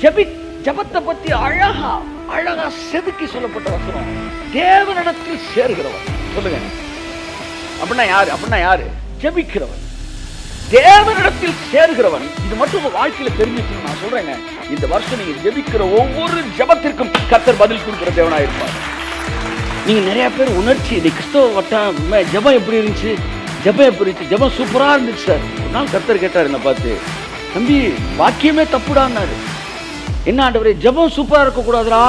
ஜபத்தை பத்தி அழகா அழகா செதுக்கி சொல்லப்பட்ட வசனம். தேவனிடத்தில் சேர்கிறவன். சொல்லுங்க, அப்படின்னா யாரு? ஜெபிக்கிறவன், தேவனிடத்தில் சேர்கிறவன். இது மட்டும் உங்க வாழ்க்கையில தெரிஞ்சுக்கணும். நான் சொல்றேங்க, இந்த வருஷம் நீங்க ஜெபிக்கிற ஒவ்வொரு ஜபத்திற்கும் கர்த்தர் பதில் கொடுக்கிற தேவனா இருப்பார். நீங்க நிறைய பேர் உணர்ச்சி, இந்த கிறிஸ்தவ வட்டம் ஜபம் எப்படி இருந்துச்சு, ஜபம் சூப்பரா இருந்துச்சு சார். ஒரு நாள் கர்த்தர் கேட்டார் என்ன பார்த்து, தம்பி வாக்கியமே தப்புடான்னாரு. என்ன ஆண்டவரே, ஜபம் சூப்பரா இருக்க கூடாதுடா,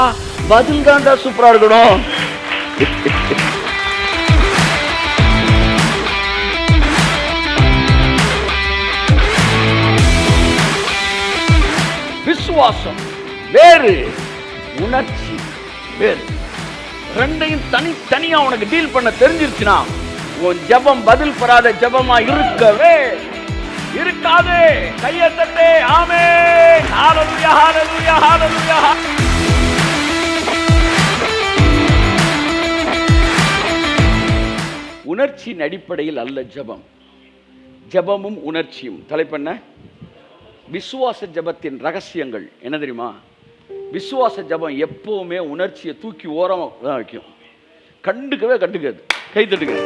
பதில் தான்டா சூப்பரா இருக்கணும். விசுவாசம் வேறு, உணர்ச்சி வேறு. ரெண்டையும் தனித்தனியா உனக்கு டீல் பண்ண தெரிஞ்சிருச்சுன்னா உன் ஜபம் பதில் பெறாத ஜபமா இருக்கவே இருக்காது. கையை தட்டு. ஆமென். ஹalleluya, ஹalleluya, ஹalleluya. உணர்ச்சியின் அடிப்படையில் அல்ல ஜபம். ஜபமும் உணர்ச்சியும். தலைப்பென்ன? விசுவாச ஜபத்தின் ரகசியங்கள். என்ன தெரியுமா? விசுவாச ஜபம் எப்பவுமே உணர்ச்சியை தூக்கி ஓரமா தான் வைக்கும். கண்டுக்காது. கை தட்டுங்க.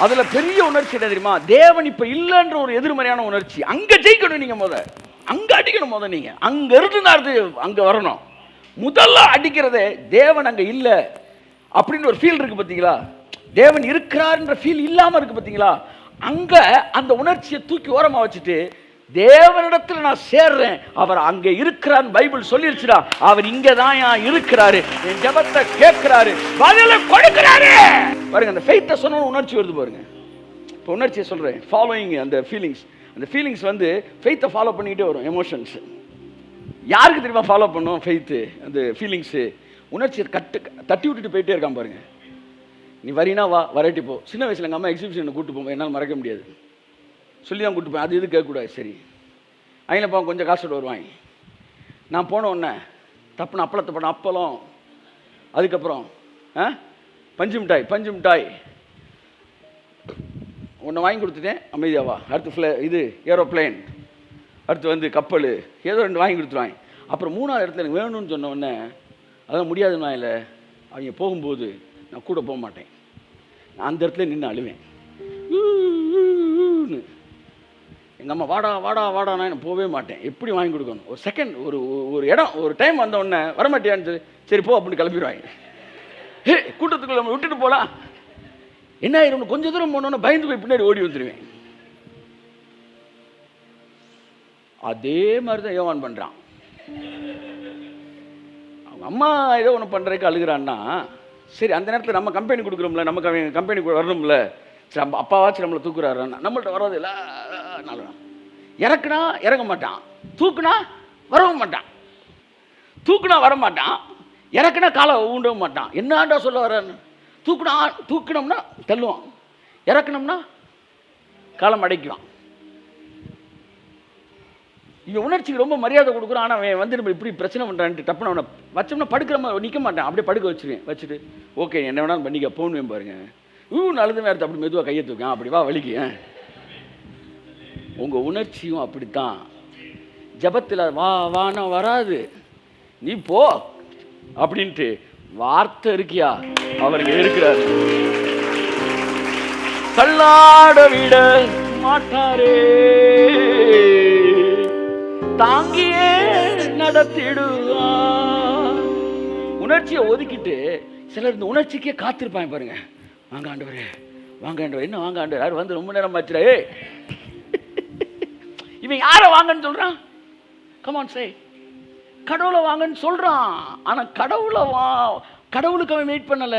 அதுல பெரிய உணர்ச்சி என்ன தெரியுமா? தேவன் இப்ப இல்லைன்ற ஒரு எதிர்மறையான உணர்ச்சி. அங்க ஜெயிக்கணும். நீங்க அங்க அடிக்கணும். நீங்க அங்க இருந்து அங்க வரணும். முதல்ல அடிக்கிறதே தேவன் அங்க இல்ல அப்படின்னு ஒரு ஃபீல் இருக்கு பாத்தீங்களா? தேவன் இருக்கிறார்ன்ற ஃபீல் இல்லாம இருக்கு பாத்தீங்களா? அங்க அந்த உணர்ச்சியை தூக்கி ஓரமா வச்சுட்டு தேவனிடத்துல நான் சேர்றேன், அவர் அங்க இருக்கிறார். பைபிள் சொல்லிருச்சுடா, அவர் இங்கதான் இருக்கிறாரு, என் ஜெபத்தை கேட்கிறாரு, பதில கொடுக்கிறாரு. பாருங்க, அந்த ஃபெய்த்தை சொன்ன உணர்ச்சி வருது பாருங்க. இப்போ உணர்ச்சியை சொல்றேன், ஃபாலோயிங் அந்த ஃபீலிங்ஸ் வந்து ஃபெய்த்தை ஃபாலோ பண்ணிக்கிட்டே வரும். எமோஷன்ஸ் யாருக்கு தெரியுமா ஃபாலோ பண்ணும்? ஃபெய்த்து, அந்த ஃபீலிங்ஸு உணர்ச்சியை தட்டி விட்டுட்டு போயிட்டே இருக்கான் பாருங்க. நீ வரினா வா, வரைட்டி போ. சின்ன வயசுல எங்கள் அம்மா எக்ஸிபிஷனை கூட்டு போவோம், என்னால் மறக்க முடியாது. சொல்லி தான் கூட்டு போய், அது இது கேட்கக்கூடாது. சரி, அவங்கள போவோம், கொஞ்சம் காசு வருவாங்க. நான் போன உடனே தப்புன அப்பளத்தை பண்ண அப்பளம், அதுக்கப்புறம் பஞ்சு மிட்டாய் ஒன்று வாங்கி கொடுத்துட்டேன். அமைதியாவா. அடுத்து இது ஏரோப்ளேன், அடுத்து வந்து கப்பல், ஏதோ 2 வாங்கி கொடுத்துருவாங்க. அப்புறம் 3ஆவது இடத்துல எனக்கு வேணும்னு சொன்ன உடனே அதான் முடியாதுன்னா இல்லை, அவங்க போகும்போது நான் கூட போக மாட்டேன். நான் அந்த இடத்துல நின்று அழுவேன். எங்கள் அம்மா வாடா நான் போகவே மாட்டேன். எப்படி வாங்கி கொடுக்கணும்? ஒரு செகண்ட், ஒரு இடம், ஒரு டைம் வந்த உடனே வரமாட்டியான்னு சரி போ அப்படின்னு கிளம்பிடுவாங்க. கூட்டத்துக்குள்ள நம்ம விட்டுட்டு போகலாம். என்ன ஆயிரும்? கொஞ்சம் தூரம் போனோன்னு பயந்து போய் பின்னாடி ஓடி வந்துடுவேன். அதே மாதிரி தான் யோவான் பண்ணுறான். அவங்க அம்மா ஏதோ ஒன்று பண்ணுறதுக்கு அழுகிறான்னா, சரி அந்த நேரத்தில் நம்ம கம்பெனி கொடுக்குறோம்ல, நமக்கு அவங்க கம்பெனி வரணும்ல, சரி நம்ம அப்பாவாச்சும் நம்மளை தூக்குறாரு, நம்மள்ட்ட வர்றது இல்லை. இறக்குனா இறங்க மாட்டான், தூக்குனா வரவும் மாட்டான். இறக்குனா காலை ஊண்டவும் மாட்டான். என்னாண்டா சொல்ல வர்றான்னு? தூக்கினோம்னா தள்ளுவான், இறக்கணும்னா காலம் அடைக்குவான். இவன் உணர்ச்சிக்கு ரொம்ப மரியாதை கொடுக்குறான். ஆனால் அவன் வந்து நம்ம இப்படி பிரச்சனை பண்ணுறான்ட்டு டப்புன்னு அவனை வச்சோம்னா படுக்கிற மாதிரி நிற்க மாட்டான். அப்படியே படுக்க வச்சுட்டு ஓகே என்ன வேணாலும் பண்ணிக்க போகணும் பாருங்க. நல்லது நேரத்தை அப்படி மெதுவாக கையை தூக்கான், அப்படி வா வலிக்கு. உங்கள் உணர்ச்சியும் அப்படித்தான். ஜபத்தில் வானா வராது, நீ போ அப்படின்ட்டு வார்த்தை இருக்கியா, அவருக்கு இருக்கிறார். தள்ளாட விட மாட்டாரே, தாங்கியே நடத்திடுவார். உணர்ச்சியை ஒதுக்கிட்டு சிலர் இந்த உணர்ச்சிக்கே காத்திருப்பாங்க பாருங்க. வாங்க ஆண்டவரே, என்ன வாங்க ஆண்டவர், யார் வந்து ரொம்ப நேரம் ஆச்சுடா. இவன் யாரை வாங்கன்னு சொல்றான்? கமான் சே, கடவுளை வாங்கன்னு சொல்றான். ஆனா கடவுளுக்கு அவன் வெயிட் பண்ணல,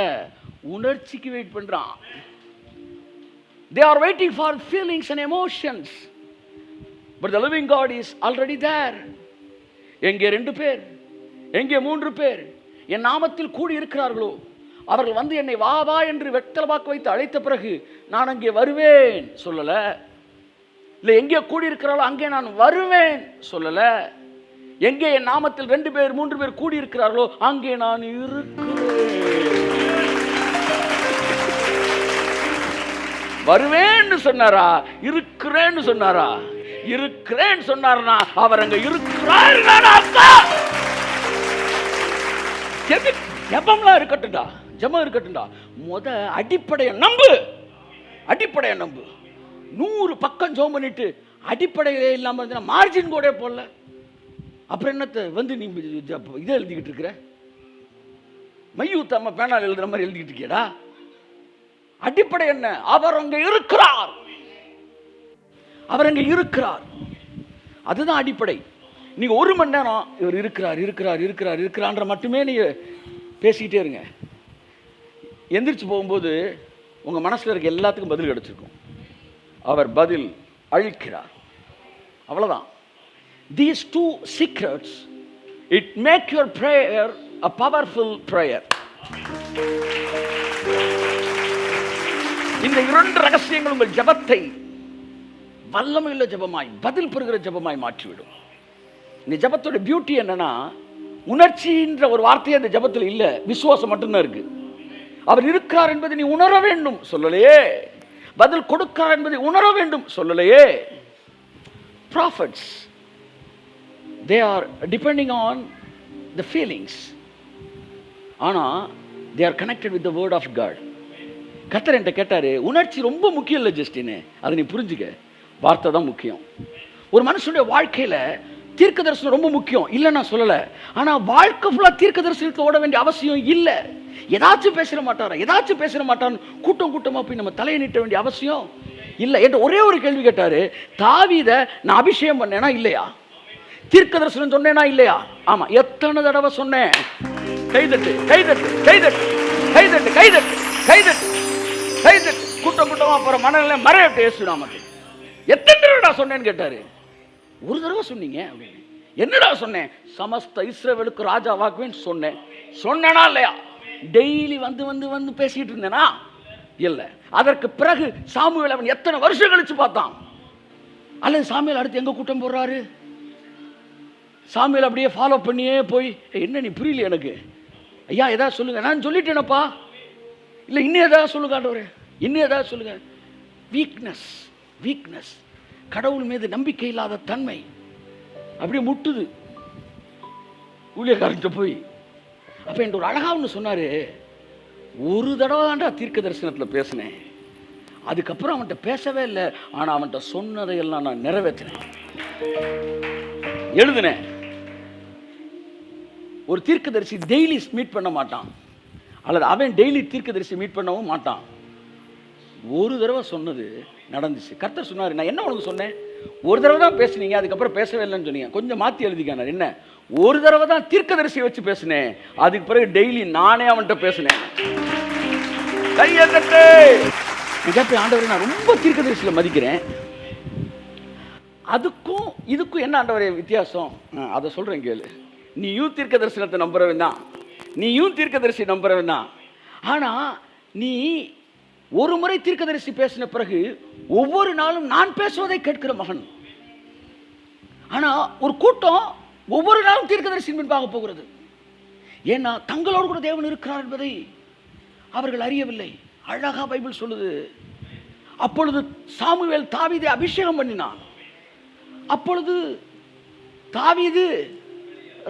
உணர்ச்சிக்கு வெயிட் பண்றான். They are waiting for feelings and emotions, but the living God is already there. எங்கே 2 பேர், எங்கே 3 பேர் என் நாமத்தில் கூடி இருக்கிறார்களோ அவர்கள் வந்து என்னை வா வா என்று வெத்தலை பாக்கு வைத்து அழைத்த பிறகு நான் அங்கே வருவேன் சொல்லல. இல்லை எங்கே கூடி இருக்கிறார்களோ அங்கே நான் வருவேன் சொல்லல. எங்கே என் நாமத்தில் 2 பேர் 3 பேர் கூடி இருக்கிறார்களோ அங்கே நான் இருக்கிறேன். வருவேன்னு சொன்னாரா, இருக்கிறேன்னு சொன்னாரா? இருக்கிறேன்னு சொன்னார்னா அவர் அங்க இருக்கிறார். ஜெபம்லாம் இருக்கட்டும்டா, ஜெபம் இருக்கட்டும்டா. அடிப்படையை நம்பு, அடிப்படையை நம்பு. 100 பக்கம் ஜெபம் பண்ணிட்டு அடிப்படையிலே இல்லாம இருந்தா மார்ஜின் கூட போடல, அப்புறம் என்னத்தை வந்து நீ இதை எழுதிக்கிட்டு இருக்கிற? மையூத்தம்ம பேனால் எழுதுற மாதிரி எழுதிக்கிட்டு இருக்கியடா. அடிப்படை என்ன? அவர் அங்க இருக்கிறார், அவர் அங்க இருக்கிறார். அதுதான் அடிப்படை. நீங்க 1 மணி நேரம் இவர் இருக்கிறார் இருக்கிறார் இருக்கிறார் இருக்கிறான்ற மட்டுமே நீங்க பேசிக்கிட்டே இருங்க. எந்திரிச்சு போகும்போது உங்க மனசுல இருக்க எல்லாத்துக்கும் பதில் கிடைச்சிருக்கும். அவர் பதில் அளிக்கிறார், அவ்வளவுதான். These 2 secrets, it make your prayer a powerful prayer. இந்த 2 ரகசியங்கள் உங்கள் ஜெபத்தை வல்லமையுள்ள ஜெபமாய், பதில் பெறுகிற ஜெபமாய் மாற்றிவிடும். இந்த ஜெபத்தோட பியூட்டி என்னன்னா, உணர்ச்சின்ற ஒரு வார்த்தையே அந்த ஜெபத்தில் இல்ல, விசுவாசம் மட்டும்தான் இருக்கு. அவர் இருக்கிறார் என்பதை நீ உணர வேண்டும் சொல்லலையே, பதில் கொடுக்கிறார் என்பதை உணர வேண்டும் சொல்லலையே. Prophets, they are depending on the feelings, ஆனா they are connected with the word of God. கர்த்தர் என்கிட்ட கேட்டாரு, உணர்ச்சி ரொம்ப முக்கியம் இல்லை ஜஸ்டின், அதை நீ புரிஞ்சுக்க, வார்த்தை தான் முக்கியம். ஒரு மனுஷனுடைய வாழ்க்கையில தீர்க்க தரிசனம் ரொம்ப முக்கியம் இல்லை நான் சொல்லலை, ஆனால் வாழ்க்கை ஃபுல்லாக தீர்க்க தரிசனத்தில் ஓட வேண்டிய அவசியம் இல்லை. ஏதாச்சும் பேசிட மாட்டாரா, ஏதாச்சும் பேசிட மாட்டான்னு கூட்டம் கூட்டமாக போய் நம்ம தலையை நீட்ட வேண்டிய அவசியம் இல்லை. என்ற ஒரே ஒரு கேள்வி கேட்டாரு, தாவீதை நான் அபிஷேகம் பண்ணேனா இல்லையா, தீர்க்க தரிசனம் சொன்னேனா இல்லையா? ஆமா, எத்தனை தடவை சொன்னேன்? கைதட்டு கைதட்டு கைதட்டு கைதட்டு கைதட்டு கைதட்டு கைதட்டு. கூட்டம் கூட்டமா போற மனநிலை மறையட்டு ஏசுடாம எத்தனை தடவை சொன்னேன்னு கேட்டாரு. ஒரு தடவை சொன்னீங்க அப்படின்னு. என்னடா சொன்னேன்? சமஸ்த இஸ்ரவேலுக்கு ராஜா வாக்குவேன்னு சொன்னேன். சொன்னேனா இல்லையா? டெய்லி வந்து வந்து வந்து பேசிட்டு இருந்தேனா? இல்லை. அதற்கு பிறகு சாமுவேல் அவன் எத்தனை வருஷம் கழிச்சு பார்த்தான்? அல்லது சாமுவேல் அடுத்து எங்க கூட்டம் போடுறாரு? சாமுவேல் அப்படியே ஃபாலோ பண்ணியே போய், என்ன நீ புரியல எனக்கு, ஐயா ஏதாவது சொல்லுங்க. நான் சொல்லிட்டேனப்பா. இல்லை இன்னும் ஏதாவது சொல்லுங்க ஆண்டவரே, இன்னும் ஏதாவது சொல்லுங்க. வீக்னஸ், வீக்னஸ், கடவுள் மீது நம்பிக்கை இல்லாத தன்மை அப்படியே முட்டுது ஊழியக்காரன்ட்ட போய். அப்ப என்ற ஒரு அழகா ஒன்று சொன்னாரு, ஒரு தடவை தான்டா தீர்க்க தரிசனத்தில் பேசினேன், அதுக்கப்புறம் அவன்கிட்ட பேசவே இல்லை, ஆனால் அவன்கிட்ட சொன்னதையெல்லாம் நான் நிறைவேற்றினேன், எழுதுனேன். ஒரு தீர்க்கதரிசி டெய்லி மீட் பண்ண மாட்டான், அல்லது அவன் டெய்லி தீர்க்கதரிசி மீட் பண்ணவும் மாட்டான். ஒரு தடவை சொன்னது நடந்துச்சு. கர்த்தர் சொன்னார், நான் என்ன உனக்கு சொன்னேன்? ஒரு தடவை தான் பேசுனீங்க, அதுக்கப்புறம் பேசவே இல்லைன்னு சொன்னீங்க, கொஞ்சம் மாற்றி எழுதிக்கான. என்ன, ஒரு தடவை தான் தீர்க்கதரிசியை வச்சு பேசினேன், அதுக்கு பிறகு டெய்லி நானே அவன்கிட்ட பேசினேன். ஆண்டவரை நான் ரொம்ப தீர்க்கதரிசியில் மதிக்கிறேன், அதுக்கும் இதுக்கும் என்ன ஆண்டவரே வித்தியாசம்? அதை சொல்கிறேன் கேளு. நீயும் தீர்க்க தரிசனத்தை நம்புறவன் தான், நீயும் தீர்க்கதரிசி நம்புறவன் தான். ஆனால் நீ ஒரு முறை தீர்க்கதரிசி பேசின பிறகு ஒவ்வொரு நாளும் நான் பேசுவதை கேட்கிற மகன். ஆனால் ஒரு கூட்டம் ஒவ்வொரு நாளும் தீர்க்கதரிசி முன்பாக போகிறது. ஏன்னா தங்களோடு கூட தேவன் இருக்கிறார் என்பதை அவர்கள் அறியவில்லை. அழகா பைபிள் சொல்லுது. அப்பொழுது சாமுவேல் தாவீதை அபிஷேகம் பண்ணினான். அப்பொழுது தாவீது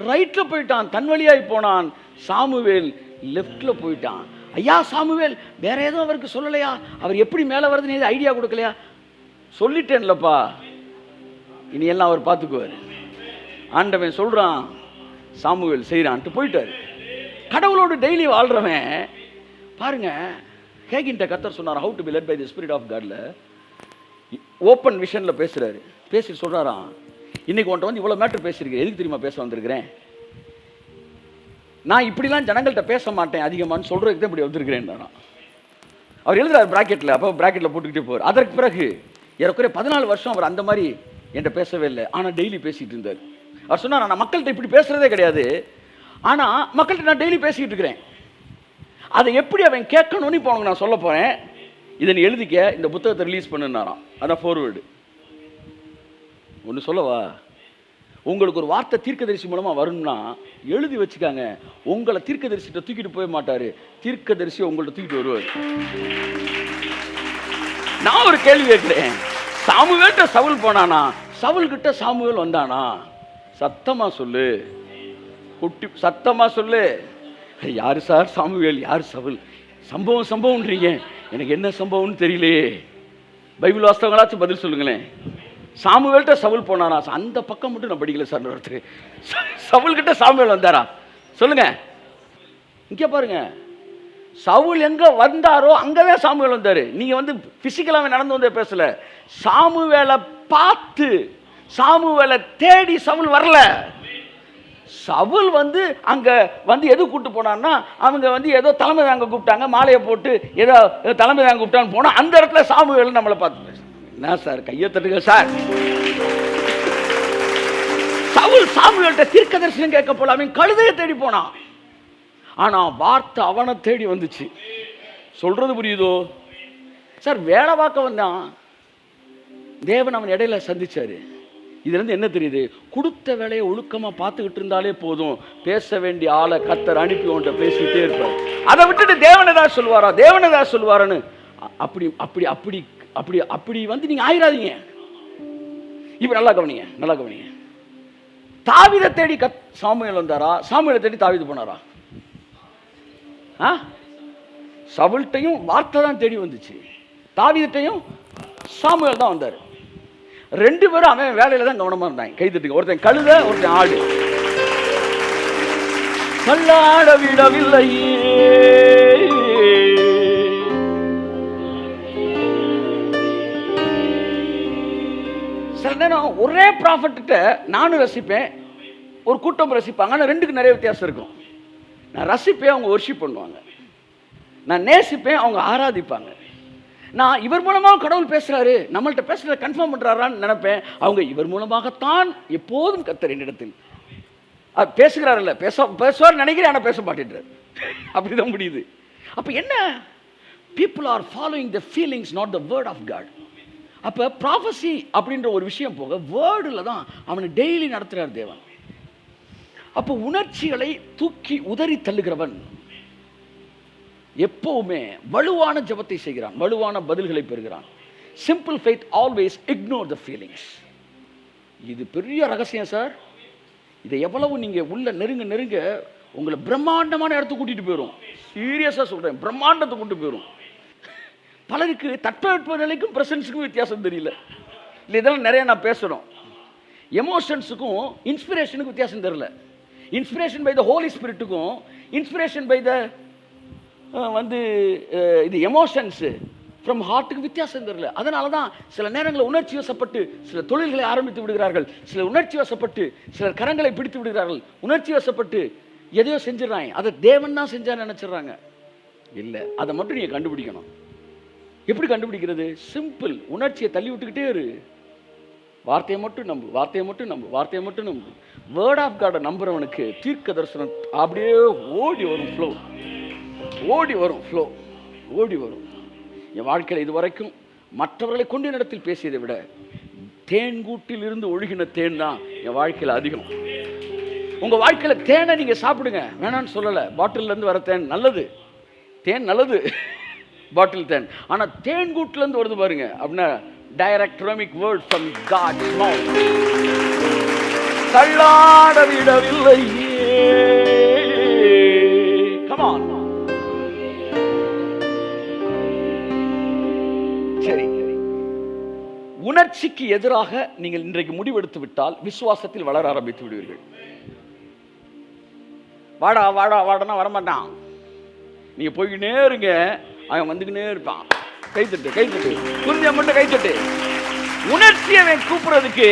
ரைட்ல போயிட்டான், தன் வழியாய் போனான். சாமுவேல் லெஃப்ட்ல போயிட்டான். ஐயா சாமுவேல் வேற எதுவும் அவருக்கு சொல்லலையா? அவர் எப்படி மேலே வருதுன்னு ஐடியா கொடுக்கலையா? சொல்லிட்டேன்லப்பா, இனி எல்லாம் அவர் பார்த்துக்குவார். ஆண்டவன் சொல்றான், சாமுவேல் செய்யறான்ட்டு போயிட்டாரு. கடவுளோடு டெய்லி வாழ்றவன் பாருங்க. ஹேகின்ட்ட கர்த்தர் சொன்னார், how to be led by the spirit of காட்ல ஓப்பன் விஷன்ல பேசுறாரு. பேசி சொல்றாராம், இன்னைக்கு உன்ட்ட வந்து இவ்வளவு மேட்டர் பேசியிருக்கேன், எதுக்கு தெரியுமா பேச வந்திருக்கிறேன்? நான் இப்படிலாம் ஜனங்கள்கிட்ட பேச மாட்டேன் அதிகமானு சொல்றதுக்கு தான் இப்படி வந்திருக்கிறேன். அவர் எழுதுறாரு பிராக்கெட்ல, அப்போ பிராக்கெட்ல போட்டுக்கிட்டே போவார். அதற்கு பிறகு ஏறக்குறைய 14 வருஷம் அவர் அந்த மாதிரி என்கிட்ட பேசவே இல்லை, ஆனால் டெய்லி பேசிட்டு இருந்தார். அவர் சொன்னார், நான் மக்கள்கிட்ட இப்படி பேசுறதே கிடையாது, ஆனால் மக்கள்கிட்ட நான் டெய்லி பேசிக்கிட்டு இருக்கிறேன். அதை எப்படி அவன் கேட்கணும்னு இப்போ உனக்கு நான் சொல்ல போறேன். இதை நீ எழுதிக்க, இந்த புத்தகத்தை ரிலீஸ் பண்ணுனாராம். அதான் ஃபார்வேர்டு. ஒன்று சொல்லவா? உங்களுக்கு ஒரு வார்த்தை தீர்க்கதரிசி மூலமா வரும்னா எழுதி வச்சுக்காங்க. உங்களை தீர்க்கதரிசிட்ட தூக்கிட்டு போக மாட்டாரு, தீர்க்கதரிசி உங்கள்ட்ட தூக்கிட்டு வருவார். நான் ஒரு கேள்வி கேட்கிறேன், சாமுவேல்ட்ட சவுல் போனானா, சவுல் கிட்ட சாமுவேல் வந்தானா? சத்தமா சொல்லு, குட்டி சத்தமா சொல்லு. யாரு சார் சாமுவேல், யார் சவுல்? சம்பவம்ன்றீங்க, எனக்கு என்ன சம்பவம்னு தெரியலையே. பைபிள் வாஸ்தவங்களாச்சும் பதில் சொல்லுங்களேன். சாமுவேல்கிட்ட சவுல் போனாரா? அந்த பக்கம் மட்டும் நான் படிக்கல சார். ஒருத்தர் சவுல் கிட்ட சாமுவேல் வந்தாரா? சொல்லுங்க. இங்கே பாருங்க, சவுல் எங்க வந்தாரோ அங்கதான் சாமுவேல் வந்தாரு. நீங்க வந்து பிசிக்கலாவே நடந்து வந்தே பேசல, சாமுவேலை பார்த்து சாமுவேலை தேடி சவுல் வரல. சவுல் வந்து அங்க வந்து எது கூப்பிட்டு போனான்னா, அவங்க வந்து ஏதோ தலைமை தாங்க கூப்பிட்டாங்க, மாலையை போட்டு ஏதோ தலைமை தாங்க கூப்பிட்டான்னு போனா, அந்த இடத்துல சாமுவேல் நம்மளை பார்த்து, என்ன சார் கையை தட்டுங்க சார். சவுல் சாமுவேல்கிட்ட தீர்க்க தரிசனம் கேட்க போல, அவன் கழுதையை தேடி போனான். ஆனா வார்த்தை அவனை தேடி வந்துச்சு. சொல்றது புரியுதோ சார்? வேலை பார்க்க வந்தான், தேவன் அவன் இடையில சந்திச்சாரு. இதுல இருந்து என்ன தெரியுது? கொடுத்த வேலையை ஒழுக்கமா பார்த்துக்கிட்டு இருந்தாலே போதும், பேச வேண்டிய ஆளை கர்த்தர் அனுப்பி உன்கிட்ட பேசிக்கிட்டே இருப்பார். அதை விட்டுட்டு தேவன் ஏதாவது சொல்லுவாரா, தேவன் ஏதாவது சொல்லுவாருன்னு அப்படி அப்படி அப்படி அப்படி அப்படி வந்து நீங்க ஆயிராதீங்க. இப்ப நல்லா கவனிங்க, நல்லா கவனிங்க. தாவீதை தேடி சாமுவேல் வந்தாரா, சாமுவேலை தேடி தாவீது போனாரா? சவுல்ட்டையும் வார்த்தை தான் தேடி வந்துச்சு, தாவீதையும் சாமுவேல் தான் வந்தார். ரெண்டு பேரும் அவன் வேலையில தான் கவனமா இருந்தாங்க. கை தட்டுங்க. ஒருத்தன் கழுத, ஒருத்தன் ஆடு. கல்லாட விடவில்லையே. சில நேரம் ஒரே ப்ராஃபெட் நானும் ரசிப்பேன், ஒரு கூட்டம் ரசிப்பாங்க. ஆனால் ரெண்டுக்கு நிறைய வித்தியாசம் இருக்கும். நான் ரசிப்பேன், அவங்க வொர்ஷிப் பண்ணுவாங்க. நான் நேசிப்பேன், அவங்க ஆராதிப்பாங்க. நான் இவர் மூலமாக கடவுள் பேசுறாரு, நம்மள்ட்ட பேசுறத கன்ஃபார்ம் பண்றாரான்னு நினைப்பேன். அவங்க இவர் மூலமாகத்தான் எப்போதும் கர்த்தர் என்னிடத்தில் பேசுகிறாரில்ல, பேசுவார் நினைக்கிறேன், ஆனால் பேச மாட்டேன்றார். அப்படிதான் முடியுது. அப்ப என்ன? people are following the feelings, not the word of God. அப்ப prophecy அப்படின்ற ஒரு விஷயம் போக வேர்டுல தான் அவனை டெய்லி நடத்துறார் தேவன். அப்ப உணர்ச்சிகளை தூக்கி உதறி தள்ளுகிறவன் எப்பவுமே வலுவான ஜெபத்தை செய்கிறான், வலுவான பதில்களை பெறுகிறான். Simple faith always ignore the feelings. இது பெரிய ரகசியம் சார். இதை எவ்வளவு நீங்க உள்ள நெருங்க நெருங்க உங்களை பிரம்மாண்டமான இடத்துக்கு கூட்டிட்டு போயிடும். சீரியஸா சொல்றேன், பிரம்மாண்டத்தை கொண்டு போயிடும். பலருக்கு தட்பவெட்ப நிலைக்கும் பிரசன்ஸுக்கும் வித்தியாசம் தெரியல. இல்லை, இதெல்லாம் நிறைய நான் பேசணும். எமோஷன்ஸுக்கும் இன்ஸ்பிரேஷனுக்கும் வித்தியாசம் தெரியல. இன்ஸ்பிரேஷன் பை த ஹோலி ஸ்பிரிட்டுக்கும் இன்ஸ்பிரேஷன் பை த வந்து இது எமோஷன்ஸ் ஃப்ரம் ஹார்ட்டுக்கு வித்தியாசம் தெரியல. அதனால தான் சில நேரங்களில் உணர்ச்சி வசப்பட்டு சில தொழில்களை ஆரம்பித்து விடுகிறார்கள், சில உணர்ச்சி வசப்பட்டு சிலர் கரங்களை பிடித்து விடுகிறார்கள், உணர்ச்சி வசப்பட்டு எதையோ செஞ்சிடறாங்க. அதை தேவன் தான் செஞ்சான்னு நினைச்சிடறாங்க. இல்லை, அதை மட்டும் நீங்கள் கண்டுபிடிக்கணும். எப்படி கண்டுபிடிக்கிறது? சிம்பிள். உணர்ச்சியை தள்ளி விட்டுக்கிட்டே இரு, வார்த்தையை மட்டும் நம்பு, வார்த்தையை மட்டும் நம்பு, வார்த்தையை மட்டும் நம்பு. வேர்ட் ஆஃப் காடை நம்புறவனுக்கு தீர்க்க தரிசனம் அப்படியே ஓடி வரும், ஃப்ளோ ஓடி வரும், ஃப்ளோ ஓடி வரும். என் வாழ்க்கையில் இதுவரைக்கும் மற்றவர்களை கொண்டு இடத்தில் பேசியதை விட தேன்கூட்டில் இருந்து ஒழுகின தேன் தான் என் வாழ்க்கையில் அதிகம். உங்கள் வாழ்க்கையில் தேனை நீங்கள் சாப்பிடுங்க, வேணான்னு சொல்லலை. பாட்டிலேருந்து வர தேன் நல்லது, தேன் நல்லது, பாட்டில் தேன். ஆனால் தேன்கூட்டிலேருந்து வருது பாருங்க, அப்படின்னா டைரக்ட் ரோமிக் வேர்ட் ஃப்ரம் காட்ஸ் மவுத். தள்ளாட விடவில்லையே. Come on. சரி, உணர்ச்சிக்கு எதிராக நீங்கள் இன்றைக்கு முடிவெடுத்து விட்டால் விசுவாசத்தில் வளர ஆரம்பித்து விடுவீர்கள். வாடா வாடா வாடனா வரமாட்டான், நீங்க போய்கிட்டே இருங்க, அவன் வந்துக்கினே இருப்பான். கைத்தட்டு கைத்தட்டு, குருந்திய மட்டும் கைத்தட்டு. உணர்ச்சி அவன் கூப்பிடுறதுக்கு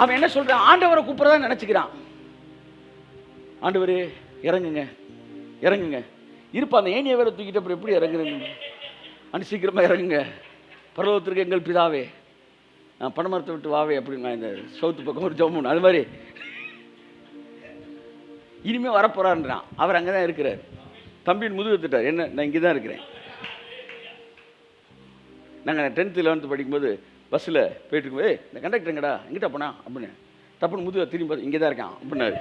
அவன் என்ன சொல்றான்? ஆண்டவரை கூப்பிடுறதா நினைச்சுக்கிறான். ஆண்டவரே இறங்குங்க இறங்குங்க இருப்பா. அந்த ஏனிய வேற தூக்கிட்டு அப்புறம் எப்படி இறங்குறீங்க? அன்று சீக்கிரமா இறங்குங்க. பரலோகத்திற்கு எங்கள் பிதாவே, பணமரத்தை விட்டு வாவே அப்படின்னு நான் இந்த சவுத்து பக்கம் ஒரு ஜவுமன் அது மாதிரி இனிமே வரப்போறான்றான். அவர் அங்கதான் இருக்கிறார். தம்பியின் முதுகுத்துட்டார். என்ன, நான் இங்கே தான் இருக்கிறேன். நாங்கள் 10th 11th படிக்கும்போது பஸ்ஸில் போயிட்டு இருக்கும்போது, இந்த கண்டக்டருங்கடா எங்கிட்ட போனா அப்படின்னு தப்புன்னு முதுக திரும்பி பார்த்து இங்கே தான் இருக்கான் அப்படின்னாரு.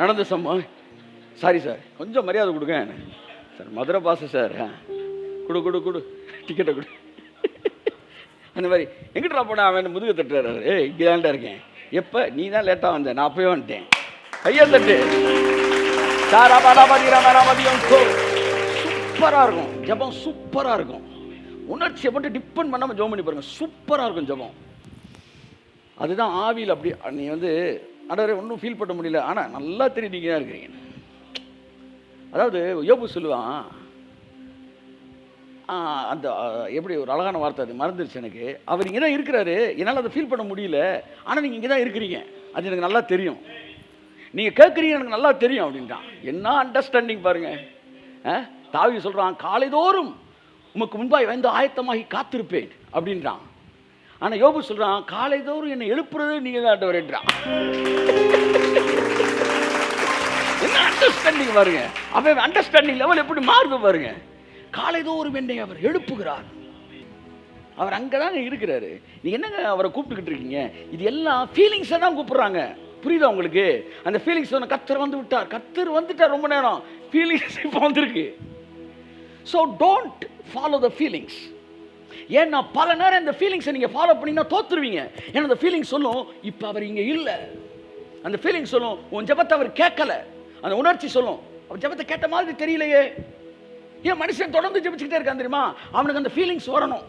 நடந்த சம்பவம். சாரி சார், கொஞ்சம் மரியாதை கொடுங்க சார், மதுரை பாச சார், கொடு கொடு கொடு டிக்கெட்டை கொடு. அந்த மாதிரி எங்கிட்டா போனா அவன் முதுகு தட்டுறாரு, இங்கே தான்டா இருக்கேன். எப்போ நீ தான் லேட்டாக வந்த, நான் அப்பவே வந்துட்டேன். கையை தட்டு. சூப்பராக இருக்கும் ஜபம், சூப்பராக இருக்கும். உணர்ச்சியை மட்டும் டிபெண்ட் பண்ணாமல் ஜெபம் பண்ணி பாருங்க, சூப்பராக இருக்கும் ஜபம். அதுதான் ஆவியில். அப்படி நீ அடரே ஒன்றும் ஃபீல் பண்ண முடியல, ஆனால் நல்லா தெரியும் நீங்கள் தான் இருக்கிறீங்க. அதாவது யோபு சொல்லுவான், அந்த எப்படி ஒரு அழகான வார்த்தை, அது மறந்துருச்சு எனக்கு. அவர் இங்கே தான் இருக்கிறாரு, என்னால் அதை ஃபீல் பண்ண முடியல, ஆனால் நீங்கள் இங்கே தான் இருக்கிறீங்க, அது எனக்கு நல்லா தெரியும். நீங்கள் கேட்குறீங்க, எனக்கு நல்லா தெரியும் அப்படின்ட்டான். என்ன அண்டர்ஸ்டாண்டிங் பாருங்கள். தாவீது சொல்கிறான், காலைதோறும் உமக்கு முன்பாய் வந்து ஆயத்தமாகி காத்திருப்பேன் அப்படின்றான். ஆனால் யோபு சொல்கிறான், காலைதோறும் என்னை எழுப்புறது நீங்கள் தான் ஆண்டவரேன்றான். என்ன அண்டர்ஸ்டாண்டிங் பாருங்க. அவன் அண்டர்ஸ்டாண்டிங் லெவல் எப்படி மாறுது பாருங்க. காலைதோறும் என்னை அவர் எழுப்புகிறார். அவர் அங்கே தாங்க இருக்கிறாரு. நீங்கள் என்னங்க அவரை கூப்பிட்டுக்கிட்டு இருக்கீங்க? இது எல்லாம் ஃபீலிங்ஸை தான் கூப்பிட்றாங்க. புரியுதா உங்களுக்கு? அந்த ஃபீலிங்ஸ் கர்த்தர் வந்து விட்டார், கர்த்தர் வந்துட்டார், ரொம்ப நேரம் ஃபீலிங்ஸ் இப்போ வந்திருக்கு. So don't follow the feelings. ஏன்னா பல நேரம் இந்த ஃபீலிங்ஸை நீங்கள் ஃபாலோ பண்ணிங்கன்னா தோத்துருவீங்க. ஏன்னா அந்த ஃபீலிங்ஸ் சொல்லும், இப்போ அவர் இங்கே இல்லை. அந்த ஃபீலிங்ஸ் சொல்லும், உன் ஜெபத்தை அவர் கேட்கல. அந்த உணர்ச்சி சொல்லும், அவர் ஜெபத்தை கேட்ட மாதிரி தெரியலையே. ஏன் மனுஷன் தொடர்ந்து ஜெபிச்சுக்கிட்டே இருக்கான் தெரியுமா? அவனுக்கு அந்த ஃபீலிங்ஸ் வரணும்.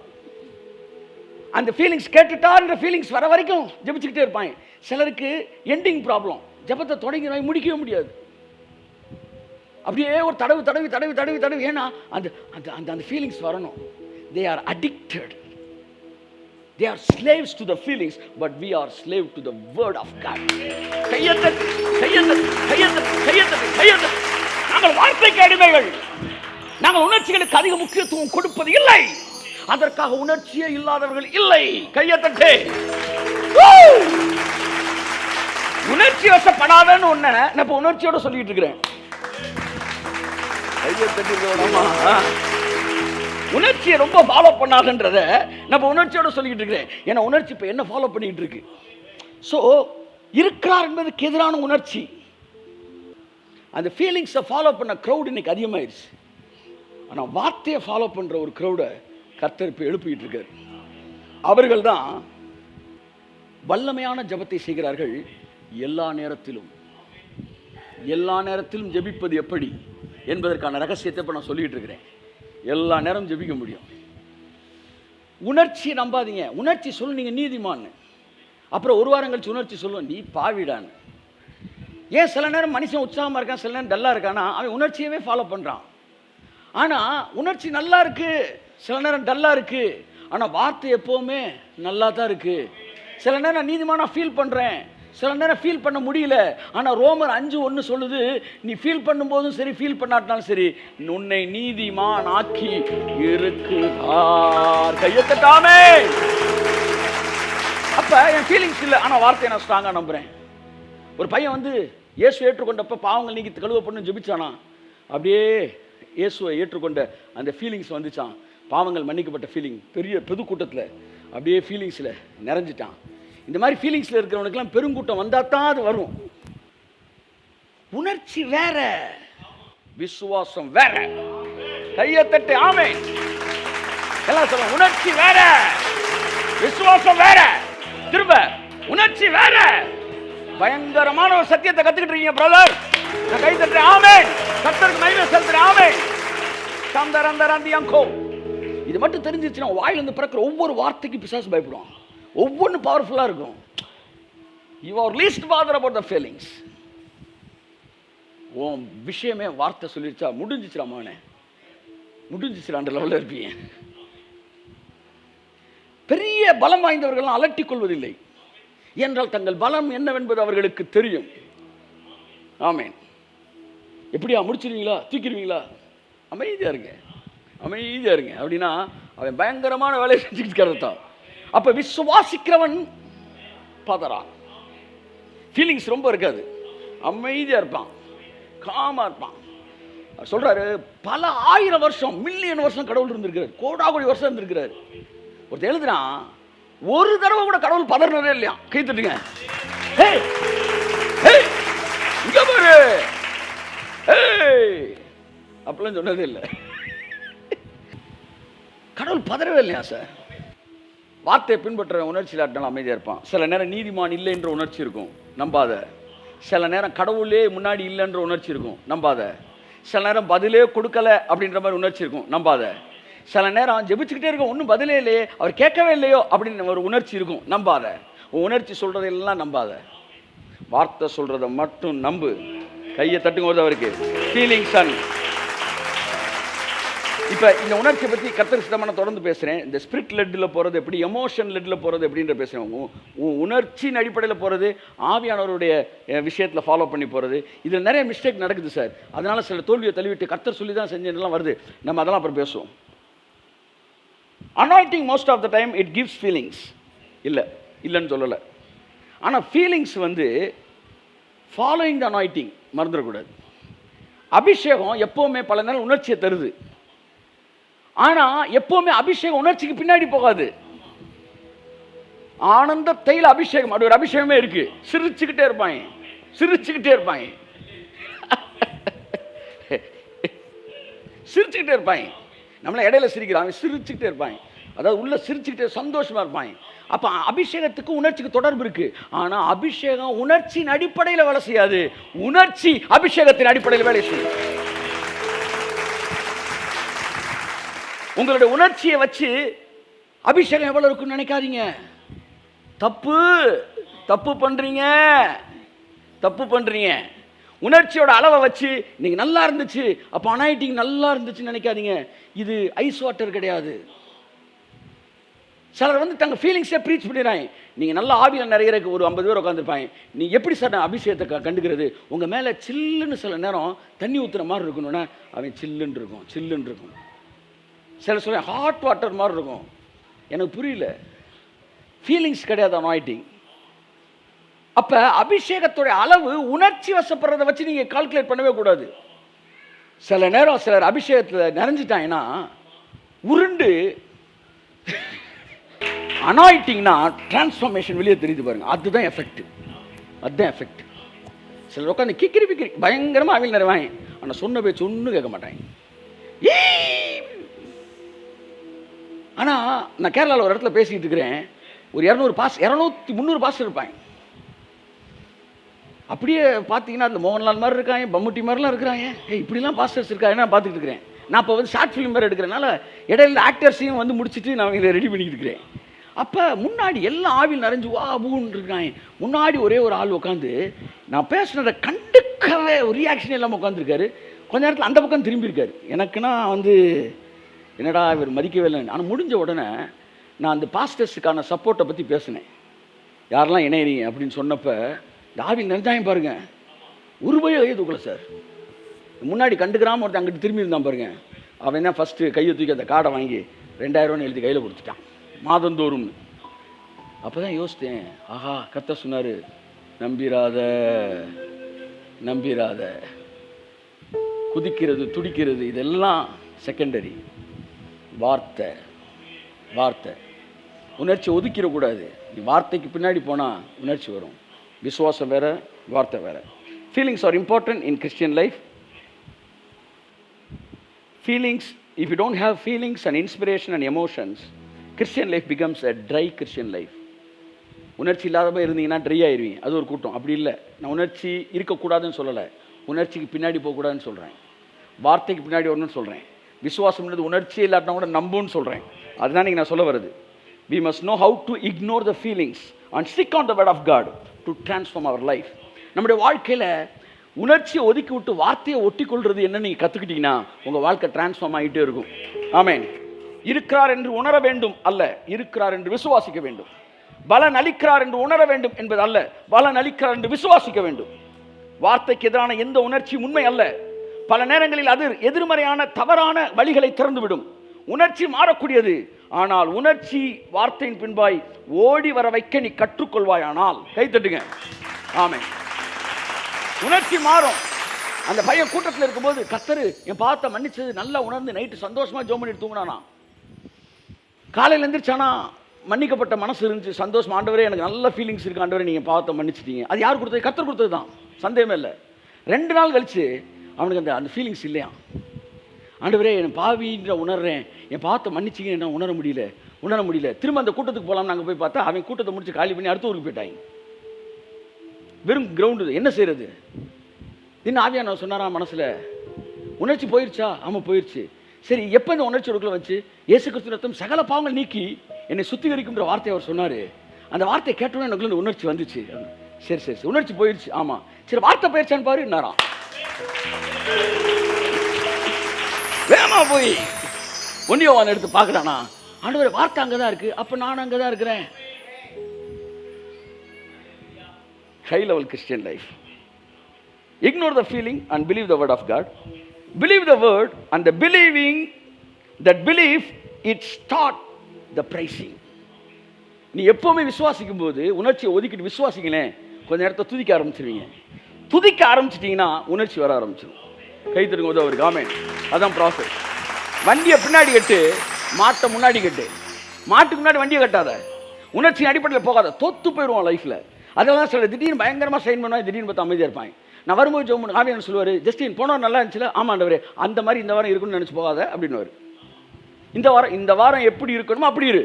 அந்த ஃபீலிங்ஸ் கேட்டுட்டான்ற ஃபீலிங்ஸ் வர வரைக்கும் ஜெபிச்சுக்கிட்டே இருப்பாங்க. சிலருக்கு எண்டிங் ப்ராப்ளம், ஜெபத்தை தொடங்கி முடிக்கவே முடியாது. அப்படியே ஒரு தடவு தடவி தடவி தடவி தடவி. ஏன்னா அந்த அந்த அந்த அந்த ஃபீலிங்ஸ் வரணும். They are addicted. They are slaves to the feelings, but we are slave to the word of God. கையெழுத்து கையெழுத்து கையெழுத்து கையெழுத்து கையெழுத்து. நாங்கள் வார்த்தைக்கு அடிமைகள். நாங்கள் உணர்ச்சிகளுக்கு அதிக முக்கியத்துவம் கொடுப்பது இல்லை. அதற்காக உணர்ச்சியே இல்லாதவர்கள் இல்லை. கையெழுத்து. உணர்ச்சி வசப்படாதன்னு ஒண்ணு நான் இப்ப உணர்ச்சியோட சொல்லிட்டு இருக்கிறேன். உணர்ச்சியை ரொம்ப ஃபாலோ பண்ணாதன்றத நம்ம உணர்ச்சியோட சொல்லிட்டு இருக்கிறேன். ஏன்னா உணர்ச்சி இப்போ என்ன ஃபாலோ பண்ணிட்டு இருக்கு. ஸோ இருக்கிறார் என்பதுக்கு எதிரான உணர்ச்சி. அந்த ஃபீலிங்ஸை ஃபாலோ பண்ண க்ரௌட் இன்னைக்கு அதிகமாயிருச்சு. ஆனால் வார்த்தையை ஃபாலோ பண்ணுற ஒரு க்ரௌடை கர்த்தர் இப்போ எழுப்பிட்டு இருக்காரு. அவர்கள் தான் வல்லமையான ஜெபத்தை செய்கிறார்கள். எல்லா நேரத்திலும் எல்லா நேரத்திலும் ஜெபிப்பது எப்படி என்பதற்கான ரகசியத்தை இப்போ நான் சொல்லிட்டு இருக்கிறேன். எல்லா நேரம் ஜெபிக்க முடியும். உணர்ச்சியை நம்பாதீங்க. உணர்ச்சி சொல்லும் நீங்கள் நீதிமான்னு, அப்புறம் ஒரு வாரம் கழிச்சு உணர்ச்சி சொல்லுவோம் நீ பாவிடான்னு. ஏன் சில நேரம் மனுஷன் உற்சாகமாக இருக்கான், சில நேரம் டல்லாக இருக்கான்னா அவன் உணர்ச்சியவே ஃபாலோ பண்ணுறான். ஆனால் உணர்ச்சி நல்லா இருக்கு, சில நேரம் டல்லாக இருக்கு. ஆனால் வார்த்தை எப்போவுமே நல்லா தான் இருக்கு. சில நேரம் நீதிமானா ஃபீல் பண்ணுறேன், சில நேரம் ஃபீல் பண்ண முடியல. ஆனால் ரோமர் 5:1 சொல்லுது, நீ ஃபீல் பண்ணும்போதும் சரி ஃபீல் பண்ணாட்டாலும் சரி உன்னை நீதிமான் ஆக்கி இருக்கிறார். கையெழுத்தாமே. அப்ப என் ஃபீலிங்ஸ் இல்லை, ஆனால் வார்த்தையை நான் ஸ்ட்ராங்காக நம்புறேன். ஒரு பையன் இயேசு ஏற்றுக்கொண்டப்ப பாவங்கள் நீக்கி கழுவப்படணும்னு ஜெபிச்சானா, அப்படியே இயேசுவை ஏற்றுக்கொண்ட அந்த ஃபீலிங்ஸ் வந்துச்சான். பாவங்கள் மன்னிக்கப்பட்ட ஃபீலிங் பெரிய பொதுக்கூட்டத்தில் அப்படியே ஃபீலிங்ஸில் நிறைஞ்சிட்டான். இந்த மாதிரி ஃபீலிங்ஸில் இருக்கிறவனுக்கெல்லாம் பெருங்கூட்டம் வந்தால் தான் அது வரும். உணர்ச்சி வேற, விசுவாசம் வேற. கையத்தட்டு. ஆமென். எல்லாம் சொல்லுங்க. உணர்ச்சி வேற, விசுவாசம் வேற. திரும்ப உணர்ச்சி வேற. பயங்கரமான ஒரு சத்தியத்தை கத்துக்கிட்டு இருக்கீங்க பிரதர். நான் கை தட்டுறேன். ஆமென். கர்த்தருக்கு மகிமை செலுத்துறேன். ஆமென். சந்தரந்தரந்தியங்கோ. இது மட்டும் தெரிஞ்சிருச்சுன்னா வாயிலிருந்து பிறக்கிற ஒவ்வொரு வார்த்தைக்கு பிசாசு பயப்படுவான். ஒவ்வொன்றும் பவர்ஃபுல்லாக இருக்கும். You are least father about the feelings. உன் விஷயமே வார்த்தை சொல்லிடுச்சா முடிஞ்சிச்சுடா மகனே, முடிஞ்சிச்சுடான்ற லெவலில் இருப்பீங்க. பெரிய பலம் வாய்ந்தவர்கள்லாம் அலட்டிக் கொள்வதில்லை, என்றால் தங்கள் பலம் என்னவென்பது அவர்களுக்கு தெரியும். ஆமென். எப்படியா முடிச்சிருவீங்களா, தூக்கிடுவீங்களா? அமைதியாக இருங்க, அமைதியாக இருங்க அப்படின்னா அவன் பயங்கரமான வேலையை செஞ்சுக்கிட்டு தான். அப்ப விசுவாசிக்கிறவன் பதறான். ஃபீலிங்ஸ் ரொம்ப இருக்காது, அமைதியா இருப்பான், காமா இருப்பான். சொல்றாரு பல 1000 வருஷம் மில்லியன் வருஷம் கடவுள் இருந்திருக்கிறார், கோடாகோடி வருஷம் இருந்திருக்கிறார். ஒருத்தர் எழுதுறான், ஒரு தடவை கூட கடவுள் பதறினதே இல்லையா. கை தட்டுங்க. இங்க பாரு, அப்படிலாம் சொன்னதே இல்லை. கடவுள் பதறவே இல்லையா சார்? வார்த்தையை பின்பற்ற உணர்ச்சி இல்லாட்டினாலும் அமைதியாக இருப்பான். சில நேரம் நீதிமான் இல்லை என்ற உணர்ச்சி இருக்கும், நம்பாத. சில நேரம் கடவுளே முன்னாடி இல்லைன்ற உணர்ச்சி இருக்கும், நம்பாத. சில நேரம் பதிலே கொடுக்கலை அப்படின்ற மாதிரி உணர்ச்சி இருக்கும், நம்பாத. சில நேரம் ஜெபிச்சுக்கிட்டே இருக்கும், ஒன்றும் பதிலே இல்லையே, அவர் கேட்கவே இல்லையோ அப்படின்னு ஒரு உணர்ச்சி இருக்கும், நம்பாத. உணர்ச்சி சொல்கிறதெல்லாம் நம்பாத, வார்த்தை சொல்கிறத மட்டும் நம்பு. கையை தட்டுங்க போது அவருக்கு ஃபீலிங்ஸ். இப்போ இந்த உணர்ச்சியை பற்றி கர்த்தர் சித்தமான தொடர்ந்து பேசுகிறேன். இந்த ஸ்பிரிட் லெட்டில் போகிறது எப்படி, எமோஷன் லெட்டில் போகிறது எப்படின்ற பேசுகிறேன். உணர்ச்சியின் அடிப்படையில் போகிறது, ஆவியானவருடைய விஷயத்தில் ஃபாலோ பண்ணி போகிறது. இதில் நிறைய மிஸ்டேக் நடக்குது சார். அதனால் சில தோல்வியை தள்ளிவிட்டு கர்த்தர் சொல்லி தான் செஞ்சதுலாம் வருது. நம்ம அதெல்லாம் அப்புறம் பேசுவோம். அனாயிண்டிங் most of the time it gives feelings. இல்லைன்னு சொல்லலை. ஆனால் ஃபீலிங்ஸ் வந்து ஃபாலோயிங் த அனாயிண்டிங் மறந்துடக்கூடாது. அபிஷேகம் எப்போவுமே பல நேரம் உணர்ச்சியை தருது. ஆனால் எப்போவுமே அபிஷேகம் உணர்ச்சிக்கு பின்னாடி போகாது. ஆனந்த தைல அபிஷேகம், அப்படி ஒரு அபிஷேகமே இருக்கு. சிரிச்சுக்கிட்டே இருப்பாங்க, சிரிச்சுக்கிட்டே இருப்பாங்க, சிரிச்சுக்கிட்டே இருப்பாங்க. நம்மள இடையில சிரிக்கிறாங்க, சிரிச்சுக்கிட்டே இருப்பாங்க. அதாவது உள்ள சிரிச்சுக்கிட்டே சந்தோஷமா இருப்பாங்க. அப்ப அபிஷேகத்துக்கு உணர்ச்சிக்கு தொடர்பு இருக்கு. ஆனா அபிஷேகம் உணர்ச்சியின் அடிப்படையில் வேலை செய்யாது, உணர்ச்சி அபிஷேகத்தின் அடிப்படையில் வேலை செய்யும். உங்களுடைய உணர்ச்சியை வச்சு அபிஷேகம் எவ்வளவு இருக்குன்னு நினைக்காதீங்க. தப்பு தப்பு பண்றீங்க, தப்பு பண்றீங்க. உணர்ச்சியோட அளவை வச்சு நீங்க நல்லா இருந்துச்சு அப்போ அனாயிட்டிங் நல்லா இருந்துச்சுன்னு நினைக்காதீங்க. இது ஐஸ் வாட்டர் கிடையாது. சிலர் வந்து தங்க ஃபீலிங்ஸே ப்ரீச் பண்ணிடுறாங்க. நீங்கள் நல்லா ஆவியில் நிறைய ஒரு 50 பேர் உட்காந்துருப்பாங்க. நீ எப்படி சார் நான் அபிஷேகத்தை கண்டுக்கிறது? உங்கள் மேலே சில்லுன்னு சில நேரம் தண்ணி ஊற்றுற மாதிரி இருக்கணும்னா அவன் சில்லுன்னு இருக்கும், சில்லுன்னு இருக்கும். சில சொல்ல ஹாட் வாட்டர் மாதிரி இருக்கும். எனக்கு புரியல. ஃபீலிங்ஸ் கிடையாது அனாயிட்டிங். அப்போ அபிஷேகத்துடைய அளவு உணர்ச்சி வசப்படுறதை வச்சு நீங்கள் கால்குலேட் பண்ணவே கூடாது. சில நேரம் சிலர் அபிஷேகத்தில் நிறைஞ்சிட்டாங்கன்னா உருண்டு அனாயிட்டிங்னா டிரான்ஸ்ஃபார்மேஷன் வெளியே தெரியுது பாருங்க. அதுதான் எஃபெக்ட், அதுதான் எஃபெக்ட். சிலர் உட்காந்து கிக்கிரி பிக்கிரி பயங்கரமாக அவியில் நிறைவாங்க. ஆனால் சொன்ன பேச்சு ஒன்றும் கேட்க மாட்டாங்க. ஆனால் நான் கேரளாவில் ஒரு இடத்துல பேசிக்கிட்டு இருக்கிறேன். ஒரு 200-300 பாஸ்டர் இருப்பாங்க. அப்படியே பார்த்தீங்கன்னா அதில் மோகன்லால் மாதிரி இருக்காங்க, மம்முட்டி மாதிரிலாம் இருக்கிறாங்க. இப்படிலாம் பாஸ்டர்ஸ் இருக்காங்க நான் பார்த்துக்கிட்டு இருக்கிறேன். நான் இப்போ வந்து ஷார்ட் ஃபிலிம் வேறு எடுக்கிறனால இடையில ஆக்டர்ஸையும் வந்து முடிச்சுட்டு நான் இதை ரெடி பண்ணிக்கிட்டு இருக்கிறேன். அப்போ முன்னாடி எல்லாம் ஆவில் நிறைஞ்சு வா பூன்னு இருக்காங்க. முன்னாடி ஒரே ஒரு ஆள் உட்காந்து நான் பேசுனதை கண்டுக்கவே ஒரு ரியாக்ஷன் இல்லாமல் உட்காந்துருக்காரு. கொஞ்ச நேரத்தில் அந்த பக்கம் திரும்பியிருக்காரு. எனக்குன்னா வந்து என்னடா இவர் மதிக்கவே இல்லை. ஆனால் முடிஞ்ச உடனே நான் அந்த பாஸ்டர்ஸுக்கான சப்போர்ட்டை பற்றி பேசினேன். யாரெல்லாம் இணையறீங்க அப்படின்னு சொன்னப்போ இந்த ஆவில் நிறைஞ்சாயம் பாருங்க. உருவையோ தூக்கல சார். முன்னாடி கண்டுக்கிறாம ஒருத்தர் அங்கிட்டு திரும்பி இருந்தான் பாருங்க. அவன் தான் ஃபஸ்ட்டு கையை தூக்கி அந்த கார்டை வாங்கி 2000 எழுதி கையில் கொடுத்துட்டான் மாதந்தோறும். அப்போ தான் யோசித்தேன், ஆஹா கர்த்தர் சொன்னார் நம்பிராத நம்பிராத. குதிக்கிறது துடிக்கிறது இதெல்லாம் செகண்டரி. வார்த்தை வார்த்தை உணர்ச்சி ஒதுக்கிடக்கூடாது. நீ வார்த்தைக்கு பின்னாடி போனால் உணர்ச்சி வரும். விசுவாசம் வேறு, வார்த்தை வேறு. Feelings are important in Christian life. Feelings, if you don't have feelings and inspiration and emotions, Christian life becomes a dry Christian life. உணர்ச்சி இல்லாதப்ப இருந்தீங்கன்னா ட்ரை ஆயிடுவீங்க. அது ஒரு கூட்டம். அப்படி இல்லை. நான் உணர்ச்சி இருக்கக்கூடாதுன்னு சொல்லலை, உணர்ச்சிக்கு பின்னாடி போகக்கூடாதுன்னு சொல்கிறேன். வார்த்தைக்கு பின்னாடி வரணும்னு சொல்கிறேன். விசுவாசம்ன்றது உணர்ச்சியே இல்லாட்டினா கூட நம்புன்னு சொல்கிறேன். அதுதான் நீங்கள் நான் சொல்ல வருது. We must know how to ignore the feelings and stick on the word of God to transform our life. நம்முடைய வாழ்க்கையில் உணர்ச்சியை ஒதுக்கி விட்டு வார்த்தையை ஒட்டி கொள்வது என்ன நீங்கள் கற்றுக்கிட்டீங்கன்னா உங்கள் வாழ்க்கை டிரான்ஸ்ஃபார்ம் ஆகிட்டே இருக்கும். ஆமென். இருக்கிறார் என்று உணர வேண்டும் அல்ல, இருக்கிறார் என்று விசுவாசிக்க வேண்டும். பலன் அளிக்கிறார் என்று உணர வேண்டும் என்பது அல்ல, பலன் அளிக்கிறார் என்று விசுவாசிக்க வேண்டும். வார்த்தைக்கு எதிரான எந்த உணர்ச்சியும் உண்மை அல்ல. பல நேரங்களில் அது எதிர்மறையான தவறான வழிகளை திறந்துவிடும். உணர்ச்சி மாறக்கூடியது. ஆனால் உணர்ச்சி வார்த்தையின் பின்பாய் ஓடி வர வைக்க நீ கற்றுக்கொள்வாயானால் கைத்தட்டுங்க. ஆமென். உணர்ச்சி மாறும். அந்த பையன் கூட்டத்தில் இருக்கும்போது கர்த்தர் என் பார்த்த மன்னிச்சது நல்லா உணர்ந்து நைட்டு சந்தோஷமாக ஜோம் பண்ணிட்டு தூங்கினானா. காலையில் எழுந்திரிச்சானா மன்னிக்கப்பட்ட மனசு இருந்துச்சு, சந்தோஷம். ஆண்டவரே எனக்கு நல்ல ஃபீலிங்ஸ் இருக்கு, ஆண்டவரே நீங்கள் பார்த்த மன்னிச்சிட்டீங்க. அது யார் கொடுத்தது? கர்த்தர் கொடுத்தது தான், சந்தேகமே இல்லை. 2 நாள் கழிச்சு அவனுக்கு அந்த ஃபீலிங்ஸ் இல்லையா. ஆண்டவரே என் பாவின்ற உணர்றேன், என் பார்த்த மன்னிச்சிங்க என்ன உணர முடியல. உணர முடியல. திரும்ப அந்த கூட்டத்துக்கு போகலாம். நாங்கள் போய் பார்த்தா அவன் கூட்டத்தை முடிச்சு காலி பண்ணி அடுத்த ஊருக்கு போயிட்டாங்க. வெறும் கிரவுண்டு. என்ன செய்யறது? தின்னு ஆவியானவர் சொன்னாராம் மனசில், உணர்ச்சி போயிடுச்சா? ஆமாம் போயிடுச்சு. சரி, எப்போ இந்த உணர்ச்சி உடுக்குள்ள வச்சு இயேசு கிறிஸ்து ரத்தம் சகல பாவங்கள் நீக்கி என்னை சுத்திகரிக்கும்ன்ற வார்த்தையை அவர் சொன்னார். அந்த வார்த்தையை கேட்டோன்னே எனக்குள்ள உணர்ச்சி வந்துச்சு. சரி சரி சரி, உணர்ச்சி போயிடுச்சு. ஆமாம், சரி வார்த்தை போயிடுச்சான்னு பாரு. என்னாராம் வேமா போய் ஒன்னியோவான் எடுத்து பார்க்குறானா, ஆண்டவரே வார்த்தை அங்கே தான் இருக்குது, அப்போ நான் அங்கே தான் இருக்கிறேன். High level Christian life. Ignore the feeling and believe the word of God. Believe the word, and the believing, that belief, it start the praising. நீ எப்பவுமே விசுவாசிக்கும் போது உணர்ச்சியை ஒதுக்கிட்டு விசுவாசிங்களேன், கொஞ்ச நேரத்தை துதிக்க ஆரம்பிச்சிருவீங்க. துதிக்க ஆரம்பிச்சிட்டிங்கன்னா உணர்ச்சி வர ஆரம்பிச்சிடும். கை தருங்க உதவுறது. ஆமென். அதான் ப்ராசஸ். வண்டியை பின்னாடி கட்டு, மாட்டை முன்னாடி கட்டு. மாட்டுக்கு முன்னாடி வண்டியை கட்டாத, உணர்ச்சி அடிப்படையில் போகாத, தொத்து போயிடுவான் லைஃப்பில். அதெல்லாம் சொல்ல திடீர்னு பயங்கரமாக சைன் பண்ணுவாங்க, திடீர்னு பார்த்து அமைதியாக இருப்பாங்க. நான் வரும்போது ஜோம் ஆவியானவர் சொல்லுவார், ஜஸ்டின் போனவர் நல்லா இருந்துச்சுல, ஆமாண்டவரே அந்த மாதிரி இந்த வாரம் இருக்குன்னு நினச்சி போகாத அப்படின்னுவார். இந்த வாரம் எப்படி இருக்கணுமோ அப்படி இரு.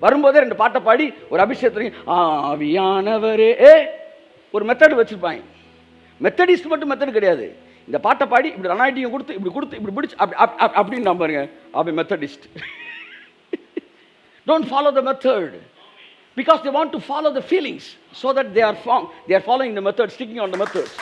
வரும்போதே 2 பாட்டை பாடி ஒரு அபிஷேகத்தையும் ஆவியானவரே ஒரு மெத்தட் வச்சுருப்பாங்க. மெத்தடிஸ்ட் மட்டும் மெத்தட் கிடையாது. இந்த பாட்டை பாடி இப்படி அனாயிட்டியும் கொடுத்து இப்படி பிடிச்சி அப்படின்னு நான் பாருங்க, அப்படி Methodist. Don't follow the method, because they want to follow the feelings, so that they are following the method, sticking on the methods.